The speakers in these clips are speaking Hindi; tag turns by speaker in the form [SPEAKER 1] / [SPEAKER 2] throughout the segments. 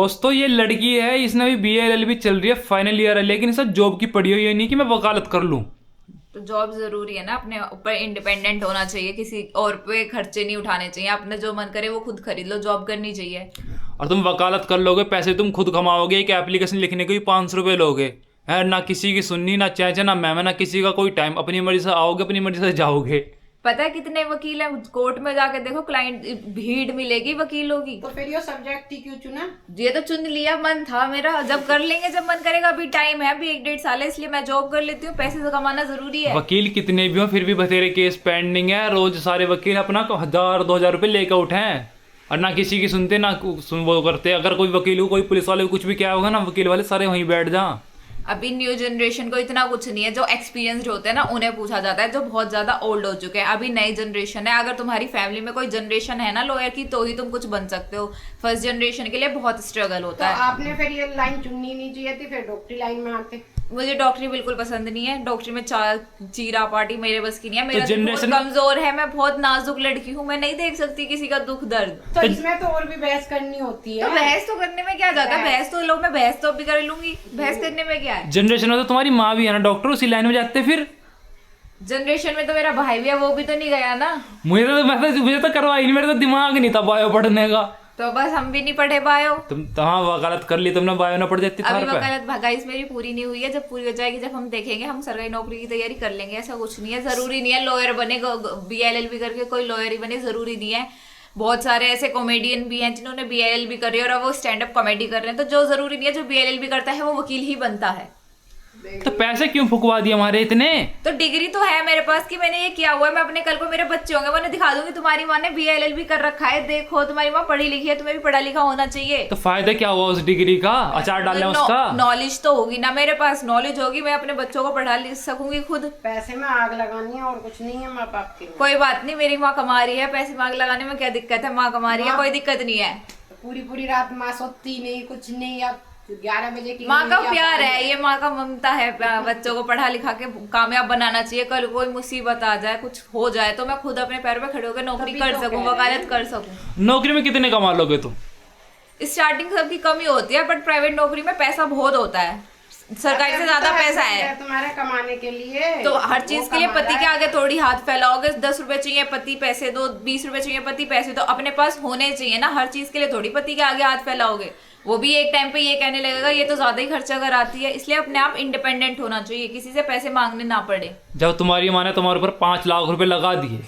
[SPEAKER 1] दोस्तों ये लड़की है, इसने भी BA-LLB चल रही है, फाइनल ईयर है, लेकिन इसे जॉब की पड़ी हुई है नहीं कि मैं वकालत कर लूं।
[SPEAKER 2] तो जॉब जरूरी है ना, अपने ऊपर इंडिपेंडेंट होना चाहिए, किसी और पे खर्चे नहीं उठाने चाहिए, अपने जो मन करे वो खुद खरीद लो, जॉब करनी चाहिए।
[SPEAKER 1] और तुम वकालत कर लोगे, पैसे तुम खुद कमाओगे, एक एप्लीकेशन लिखने के भी 500 रुपये लोगे है ना, किसी की सुननी ना चाचा ना मैम ना किसी का कोई टाइम, अपनी मर्जी से आओगे अपनी मर्जी से जाओगे।
[SPEAKER 2] पता है कितने वकील हैं, कोर्ट में जाके देखो क्लाइंट भीड़ मिलेगी वकीलों की।
[SPEAKER 3] तो फिर ये सब्जेक्ट ही क्यों चुना?
[SPEAKER 2] ये तो चुन लिया, मन था मेरा, जब कर लेंगे जब मन करेगा, अभी टाइम है, अभी 1-1.5 साल है, इसलिए मैं जॉब कर लेती हूँ, पैसे तो कमाना जरूरी है।
[SPEAKER 1] वकील कितने भी हो फिर भी बतेरे केस पेंडिंग है, रोज सारे वकील अपना 1000-2000 रुपये लेकर उठे हैं और ना किसी की सुनते ना वो करते। अगर कोई वकील को कोई पुलिस वाले को कुछ भी क्या होगा ना, वकील वाले सारे वहीं बैठ जा।
[SPEAKER 2] अभी न्यू जनरेशन को इतना कुछ नहीं है, जो एक्सपीरियंस्ड होते हैं ना उन्हें पूछा जाता है, जो बहुत ज्यादा ओल्ड हो चुके हैं। अभी नई जनरेशन है, अगर तुम्हारी फैमिली में कोई जनरेशन है ना लॉयर की, तो ही तुम कुछ बन सकते हो। फर्स्ट जनरेशन के लिए बहुत स्ट्रगल होता है।
[SPEAKER 3] आपने फिर ये लाइन चुननी नहीं चाहिए थी, फिर डॉक्टरी लाइन में आते।
[SPEAKER 2] मुझे डॉक्टरी बिल्कुल पसंद नहीं है, डॉक्टरी में चीरा पार्टी मेरे बस की नहीं है, मेरा
[SPEAKER 1] तो
[SPEAKER 2] तो बहुत
[SPEAKER 1] generation-
[SPEAKER 2] कमजोर है, मैं बहुत नाजुक लड़की हूँ, मैं नहीं देख सकती किसी का दुख दर्द।
[SPEAKER 3] तो इसमें तो और भी बहस करनी होती है।
[SPEAKER 2] तो बहस तो करने में क्या जाता है, बहस तो लो, मैं बहस तो अभी कर लूंगी, बहस करने में क्या है।
[SPEAKER 1] जनरेशन में तो तुम्हारी माँ भी है ना डॉक्टर, उसी लाइन में जाते फिर।
[SPEAKER 2] जनरेशन में तो मेरा भाई भी है, वो भी तो नहीं गया ना।
[SPEAKER 1] मुझे तो करवाई नहीं, मेरा तो दिमाग नहीं था बायो पढ़ने का।
[SPEAKER 2] तो बस हम भी नहीं पढ़े बायो।
[SPEAKER 1] तुम हाँ वकालत कर ली तुमने, बायो ना पढ़ जाती
[SPEAKER 2] अभी
[SPEAKER 1] थार पे।
[SPEAKER 2] वकालत भगाइस मेरी पूरी नहीं हुई है, जब पूरी हो जाएगी जब हम देखेंगे, हम सरकारी नौकरी की तैयारी कर लेंगे। ऐसा कुछ नहीं है, जरूरी नहीं है लॉयर बने, BA-LLB करके कोई लॉयर ही बने, जरूरी नहीं है। बहुत सारे ऐसे कॉमेडियन भी हैं जिन्होंने BA-LLB कर रही है और वो स्टैंड अप कॉमेडी कर रहे हैं, तो जो जरूरी नहीं है जो BA-LLB करता है वो वकील ही बनता है।
[SPEAKER 1] तो पैसे क्यों फुकवा दिए हमारे इतने?
[SPEAKER 2] तो डिग्री तो है मेरे पास कि मैंने ये किया हुआ है, मैं अपने कल को मेरे बच्चे होंगे, मैं उन्हें दिखा दूंगी तुम्हारी माँ ने BA-LLB कर रखा है, देखो तुम्हारी माँ पढ़ी लिखी है, तुम्हें भी पढ़ा लिखा होना चाहिए।
[SPEAKER 1] तो फायदा क्या हुआ उस डिग्री का? अचार डालना उसका
[SPEAKER 2] नॉलेज तो होगी ना, मेरे पास नॉलेज होगी, मैं अपने बच्चों को पढ़ा सकूंगी खुद।
[SPEAKER 3] पैसे में आग लगानी है और कुछ नहीं है माँ बाप की।
[SPEAKER 2] कोई बात नहीं, मेरी माँ कमा रही है, पैसे मांग लगाने में क्या दिक्कत है, माँ कमा रही है, कोई दिक्कत नहीं है।
[SPEAKER 3] पूरी रात माँ सोती नहीं, कुछ नहीं। अब 11 बजे की
[SPEAKER 2] माँ का प्यार है ये, माँ का ममता है, बच्चों को पढ़ा लिखा के कामयाब बनाना चाहिए। कल कोई मुसीबत आ जाए, कुछ हो जाए, तो मैं खुद अपने पैर पे खड़े होकर नौकरी कर सकूं, वकालत कर सकूं।
[SPEAKER 1] नौकरी में कितने कमा लोगे तुम?
[SPEAKER 2] स्टार्टिंग सबकी कमी होती है, बट प्राइवेट नौकरी में पैसा बहुत होता है, सरकारी से ज्यादा पैसा है
[SPEAKER 3] तुम्हारे कमाने के लिए।
[SPEAKER 2] तो हर चीज के लिए पति के आगे थोड़ी हाथ फैलाओगे। 10 रुपए चाहिए पति पैसे दो, 20 रुपए चाहिए पति पैसे दो, अपने पास होने चाहिए ना। हर चीज के लिए थोड़ी पति के आगे हाथ फैलाओगे, वो भी एक टाइम पे ये कहने लगेगा ये तो ज्यादा ही खर्चा कराती है। इसलिए अपने आप इंडिपेंडेंट होना चाहिए, किसी से पैसे मांगने ना पड़े।
[SPEAKER 1] जब तुम्हारी माँ ने तुम्हारे ऊपर 5 लाख रुपए लगा दिए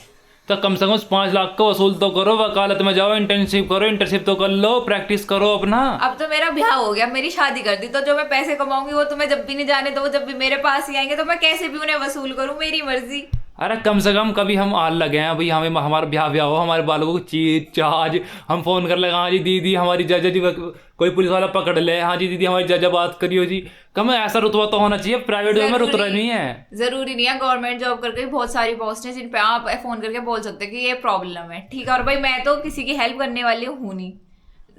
[SPEAKER 1] तो कम से कम उस 5 लाख को वसूल तो करो, वकालत में जाओ, इंटर्नशिप करो, इंटर्नशिप तो कर लो, प्रैक्टिस करो अपना।
[SPEAKER 2] अब तो मेरा ब्याह हो गया, मेरी शादी कर दी, तो जो मैं पैसे कमाऊंगी वो तुम्हें जब भी नहीं जाने, तो वो जब भी मेरे पास ही आएंगे, तो मैं कैसे भी उन्हें वसूल करूं, मेरी मर्जी।
[SPEAKER 1] अरे कम से कम कभी हम आल लगे हैं भाई, हमें हमारा ब्याह हो, हमारे बालों को चीज चार्ज हम फोन कर लगा, हाँ जी दीदी हमारी जजा जी, कोई पुलिस वाला पकड़ ले, हाँ जी दीदी हमारी जजा बात करियो जी। कम ऐसा रुतबा तो होना चाहिए, प्राइवेट में रुतबा नहीं है।
[SPEAKER 2] जरूरी नहीं है, गवर्नमेंट जॉब करके बहुत सारी पोस्ट है जिन पे आप फोन करके बोल सकते हैं कि ये प्रॉब्लम है, ठीक है। और भाई मैं तो किसी की हेल्प करने वाली हूँ नहीं,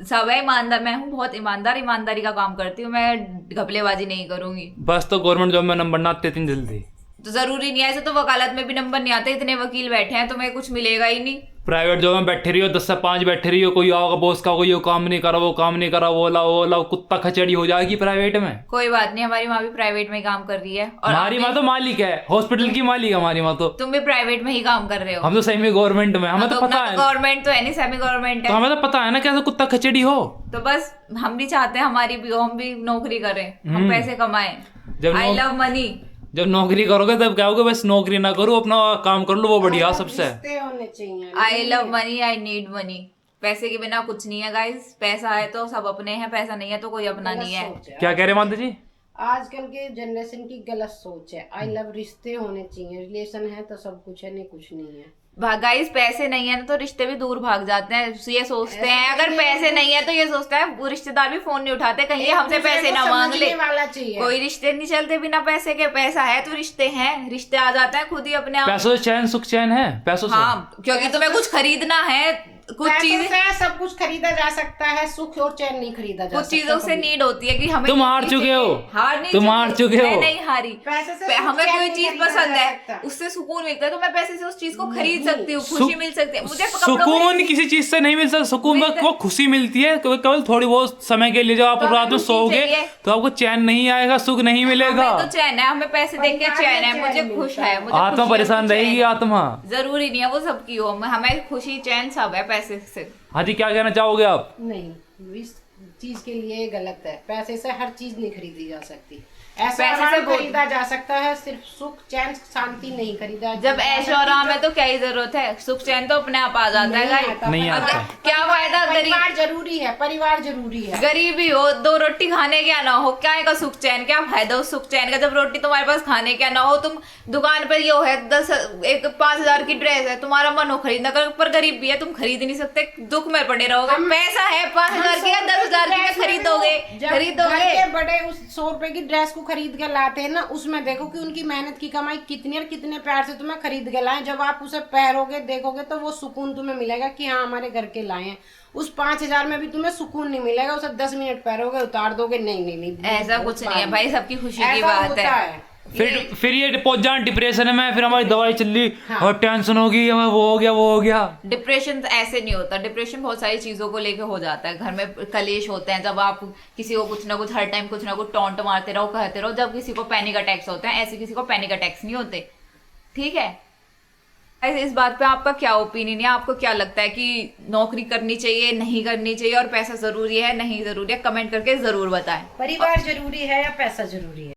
[SPEAKER 2] सब है ईमानदार, मैं हूँ बहुत ईमानदार, ईमानदारी का काम करती हूँ, मैं घपलेबाजी नहीं करूंगी।
[SPEAKER 1] बस तो गवर्नमेंट जॉब में नंबर ना आते इतनी जल्दी।
[SPEAKER 2] तो जरूरी नहीं है, ऐसे तो वकालत में भी नंबर नहीं आते, इतने वकील बैठे हैं, तुम्हें कुछ मिलेगा ही नहीं।
[SPEAKER 1] प्राइवेट जॉब में बैठे रहियो, 10 से 5 बैठे रहियो, कोई आओगा बॉस का, कोई ये काम नहीं करा, वो काम नहीं करा, वो लाओ, कुत्ता खचड़ी हो जाएगी प्राइवेट में।
[SPEAKER 2] कोई बात नहीं, हमारी माँ भी प्राइवेट में ही काम कर रही है। और
[SPEAKER 1] हमारी माँ तो मालिक है, हॉस्पिटल की मालिक है हमारी माँ तो।
[SPEAKER 2] तुम भी प्राइवेट में ही काम कर रहे हो।
[SPEAKER 1] हम तो सही में गवर्नमेंट में, हमें तो पता है।
[SPEAKER 2] गवर्नमेंट तो है नहीं, सेमी गवर्नमेंट
[SPEAKER 1] तो
[SPEAKER 2] है।
[SPEAKER 1] हमें तो पता है ना कैसे कुत्ता खचड़ी हो।
[SPEAKER 2] तो बस हम भी चाहते हैं हमारी भी, हम भी नौकरी करें, हम पैसे कमाएं।
[SPEAKER 1] जब
[SPEAKER 2] आई लव मनी।
[SPEAKER 1] जब नौकरी करोगे तब क्या होगा, बस नौकरी ना करो, अपना काम कर लो, वो बढ़िया सबसे।
[SPEAKER 3] रिश्ते होने चाहिए।
[SPEAKER 2] I love money, I need money. पैसे के बिना कुछ नहीं है गाइस, पैसा है तो सब अपने हैं, पैसा नहीं है तो कोई अपना नहीं है।
[SPEAKER 1] क्या कह रहे माता जी?
[SPEAKER 3] आजकल के जनरेशन की गलत सोच है। आई लव रिश्ते होने चाहिए, रिलेशन है तो सब कुछ है, नहीं कुछ नहीं है।
[SPEAKER 2] गाइस पैसे नहीं है ना तो रिश्ते भी दूर भाग जाते हैं, ये सोचते हैं। अगर पैसे नहीं है तो ये सोचता है, वो रिश्तेदार भी फोन नहीं उठाते, कहीं ये हमसे पैसे ना मांग ले।
[SPEAKER 3] वाला चाहिए।
[SPEAKER 2] कोई रिश्ते नहीं चलते बिना पैसे के, पैसा है तो रिश्ते हैं, रिश्ते आ जाते हैं खुद ही अपने आप।
[SPEAKER 1] पैसों से चैन सुख चैन है पैसों से।
[SPEAKER 2] हाँ, क्योंकि तुम्हें कुछ खरीदना है, कुछ
[SPEAKER 3] पैसों
[SPEAKER 2] चीजें
[SPEAKER 3] से सब कुछ खरीदा जा सकता है, सुख और चैन नहीं खरीदा जा
[SPEAKER 2] कुछ
[SPEAKER 3] सकता।
[SPEAKER 2] चीजों से नीड होती है कि हमें
[SPEAKER 1] तुम हार चुके हो,
[SPEAKER 2] हार नहीं
[SPEAKER 1] तुम हार चुके हो।
[SPEAKER 2] मैं नहीं हारी।
[SPEAKER 3] पैसे से
[SPEAKER 2] हमें
[SPEAKER 3] सुख
[SPEAKER 2] कोई
[SPEAKER 3] चैन
[SPEAKER 2] चीज
[SPEAKER 3] नहीं
[SPEAKER 2] पसंद
[SPEAKER 3] खरीदा जा
[SPEAKER 2] है,
[SPEAKER 3] सकता।
[SPEAKER 2] उससे सुकून मिलता है, तो मैं पैसे से उस चीज को खरीद सकती हूँ, खुशी मिल सकती है मुझे।
[SPEAKER 1] सुकून किसी चीज से नहीं मिल सकता। सुकून वो खुशी मिलती है केवल थोड़ी बहुत समय के लिए। जब आप
[SPEAKER 2] तो
[SPEAKER 1] रात में
[SPEAKER 2] खुशी
[SPEAKER 1] सोओगे
[SPEAKER 2] चाहिए।
[SPEAKER 1] तो आपको चैन नहीं आएगा, सुख नहीं मिलेगा।
[SPEAKER 2] हमें तो चैन है, हमें पैसे देख के चैन है, मुझे खुश है, मुझे
[SPEAKER 1] आत्मा परेशान रहेगी, आत्मा।
[SPEAKER 2] जरूरी नहीं है वो सबकी हो, हमें खुशी चैन सब है पैसे से।
[SPEAKER 1] हाँ जी, क्या कहना चाहोगे आप?
[SPEAKER 3] नहीं, इस चीज के लिए गलत है। पैसे से हर चीज नहीं खरीदी जा सकती। ऐसा
[SPEAKER 2] पैसे से
[SPEAKER 3] आराम
[SPEAKER 2] बहुत-
[SPEAKER 3] खरीदा जा सकता है, सिर्फ सुख चैन शांति नहीं खरीदा
[SPEAKER 2] जब
[SPEAKER 3] जा
[SPEAKER 2] ऐशो
[SPEAKER 3] सकती।
[SPEAKER 2] आराम है तो क्या ही जरूरत है, सुख चैन तो अपने आप आ जाता है भाई।
[SPEAKER 1] नहीं आता।
[SPEAKER 2] क्या फायदा
[SPEAKER 3] परिवार जरूरी है, परिवार जरूरी है।
[SPEAKER 2] गरीबी हो, 2 रोटी खाने क्या ना हो, क्या है का सुख चैन, क्या फायदा उस सुख चैन का जब रोटी तुम्हारे पास खाने क्या ना हो। तुम दुकान पर ये है 5,000 की ड्रेस है, तुम्हारा मन हो खरीदना पर गरीब भी है, तुम खरीद नहीं सकते, दुख में पड़े रहोगे। पैसा है 5,000 की या 10,000 की, क्या खरीदोगे? खरीदोगे
[SPEAKER 3] घर के बड़े उस 100 रुपए की ड्रेस को खरीद के लाते हैं ना, उसमें देखो कि उनकी मेहनत की कमाई कितनी और कितने प्यार से तुम्हें खरीद के लाए। जब आप उसे पहनोगे देखोगे तो वो सुकून तुम्हें मिलेगा कि हाँ हमारे घर के लाए हैं। उस 5,000 में भी तुम्हें सुकून नहीं मिलेगा, उसे 10 मिनट पहनोगे उतार दोगे, नहीं
[SPEAKER 2] ऐसा कुछ नहीं है भाई, सबकी खुशी की
[SPEAKER 3] ऐसा
[SPEAKER 2] बात
[SPEAKER 3] होता
[SPEAKER 2] है।
[SPEAKER 1] फिर ये पहुंच जाए डिप्रेशन में, फिर हमारी दवाई चल रही और टेंशन होगी, हमें वो हो गया।
[SPEAKER 2] डिप्रेशन ऐसे नहीं होता, डिप्रेशन बहुत सारी चीजों को लेके हो जाता है। घर में कलेश होते हैं, जब आप किसी को कुछ ना कुछ हर टाइम कुछ ना कुछ टॉन्ट मारते रहो, कहते रहो। जब किसी को पैनिक अटैक्स होते हैं, ऐसे किसी को पैनिक अटैक्स नहीं होते, ठीक है। इस बात पे आपका क्या ओपिनियन है? आपको क्या लगता है कि नौकरी करनी चाहिए, नहीं करनी चाहिए, और पैसा जरूरी है नहीं जरूरी है? कमेंट करके जरूर बताएं।
[SPEAKER 3] परिवार जरूरी है या पैसा जरूरी है?